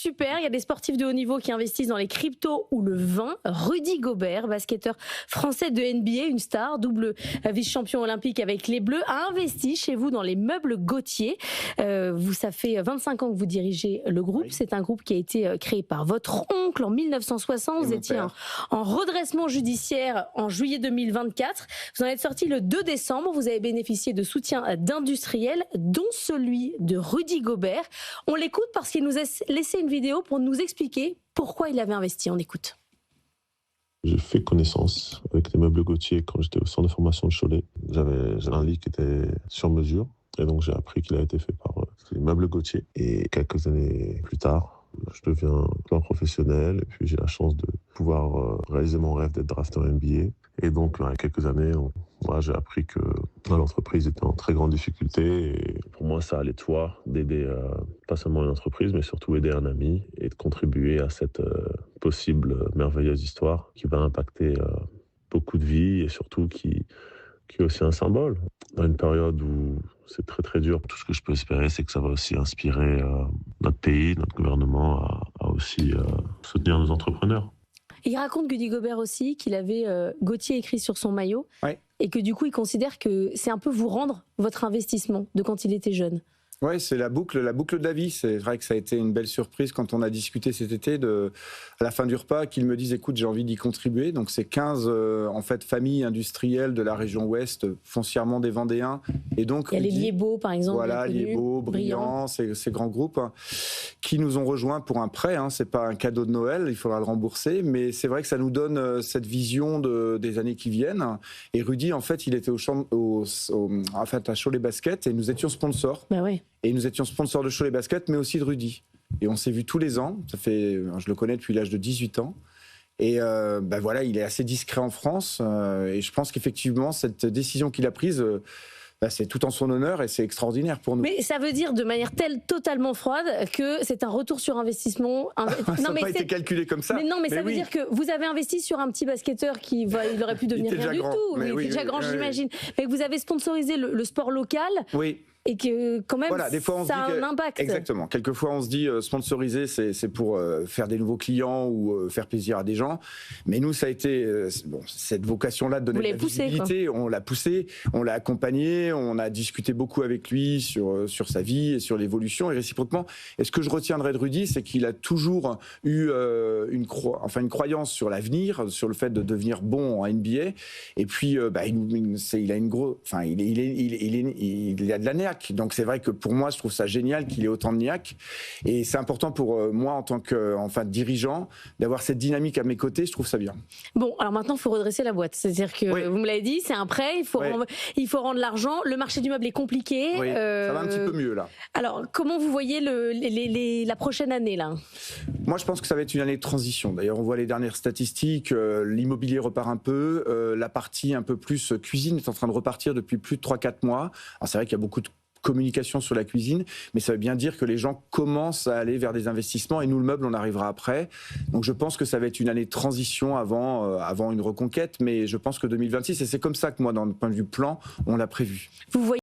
Super, il y a des sportifs de haut niveau qui investissent dans les cryptos ou le vin. Rudy Gobert, basketteur français de NBA, une star, double vice-champion olympique avec les Bleus, a investi chez vous dans les meubles Gauthier. Ça fait 25 ans que vous dirigez le groupe. Oui. C'est un groupe qui a été créé par votre oncle en 1960. Vous étiez en redressement judiciaire en juillet 2024. Vous en êtes sorti le 2 décembre. Vous avez bénéficié de soutien d'industriels, dont celui de Rudy Gobert. On l'écoute parce qu'il nous a laissé une vidéo pour nous expliquer pourquoi il avait investi. On écoute. J'ai fait connaissance avec les meubles Gauthier quand j'étais au centre de formation de Cholet. J'avais un lit qui était sur mesure et donc j'ai appris qu'il a été fait par les meubles Gauthier. Et quelques années plus tard, je deviens joueur professionnel et puis j'ai la chance de pouvoir réaliser mon rêve d'être drafté en NBA. Et donc, il y a quelques années, j'ai appris que l'entreprise était en très grande difficulté. Et pour moi, ça allait de soi d'aider pas seulement une entreprise, mais surtout aider un ami et de contribuer à cette possible merveilleuse histoire qui va impacter beaucoup de vies et surtout qui est aussi un symbole. Dans une période où c'est très très dur, tout ce que je peux espérer, c'est que ça va aussi inspirer notre pays, notre gouvernement à aussi soutenir nos entrepreneurs. Il raconte, Rudy Gobert aussi, qu'il avait Gauthier écrit sur son maillot, ouais. Et que du coup il considère que c'est un peu vous rendre votre investissement de quand il était jeune. Oui, c'est la boucle de la vie. C'est vrai que ça a été une belle surprise quand on a discuté cet été, à la fin du repas, qu'il me dise « écoute, j'ai envie d'y contribuer ». Donc c'est 15 familles industrielles de la région ouest, foncièrement des Vendéens. Et donc, il y a les Liébeaux, par exemple. Voilà, Liébeaux, Briand, ces grands groupes qui nous ont rejoints pour un prêt. C'est pas un cadeau de Noël, il faudra le rembourser. Mais c'est vrai que ça nous donne cette vision des années qui viennent. Et Rudy, en fait, il était à Cholet Basket et nous étions sponsors. Bah ouais. Et nous étions sponsors de Cholet Basket, mais aussi de Rudy. Et on s'est vus tous les ans. Je le connais depuis l'âge de 18 ans. Et voilà, il est assez discret en France. Et je pense qu'effectivement, cette décision qu'il a prise, c'est tout en son honneur et c'est extraordinaire pour nous. Mais ça veut dire de manière totalement froide que c'est un retour sur investissement. Ça n'a pas été calculé comme ça. Mais ça veut dire que vous avez investi sur un petit basketteur qui il aurait pu devenir rien du tout. Il était déjà grand, j'imagine. Mais que vous avez sponsorisé le sport local. Oui. Et que quand même, voilà, des fois, ça a un impact. Exactement. Quelquefois, on se dit sponsoriser, c'est pour faire des nouveaux clients ou faire plaisir à des gens. Mais nous, ça a été cette vocation-là de donner de la visibilité. On l'a poussé, on l'a accompagné, on a discuté beaucoup avec lui sur sa vie et sur l'évolution. Et réciproquement, et ce que je retiendrai de Rudy, c'est qu'il a toujours eu une croyance sur l'avenir, sur le fait de devenir bon en NBA. Et puis, il a de la niaque. Donc c'est vrai que pour moi, je trouve ça génial qu'il ait autant de niaque. Et c'est important pour moi, en tant que dirigeant, d'avoir cette dynamique à mes côtés. Je trouve ça bien. Bon, alors maintenant, il faut redresser la boîte. C'est-à-dire que, vous me l'avez dit, c'est un prêt, il faut rendre l'argent. Le marché du meuble est compliqué. Oui, ça va un petit peu mieux, là. Alors, comment vous voyez la prochaine année, là ? Moi, je pense que ça va être une année de transition. D'ailleurs, on voit les dernières statistiques. L'immobilier repart un peu. La partie un peu plus cuisine est en train de repartir depuis plus de 3-4 mois. Alors, c'est vrai qu'il y a beaucoup de communication sur la cuisine, mais ça veut bien dire que les gens commencent à aller vers des investissements et nous, le meuble, on arrivera après. Donc je pense que ça va être une année de transition avant une reconquête, mais je pense que 2026, et c'est comme ça que moi, d'un point de vue plan, on l'a prévu. Vous voyez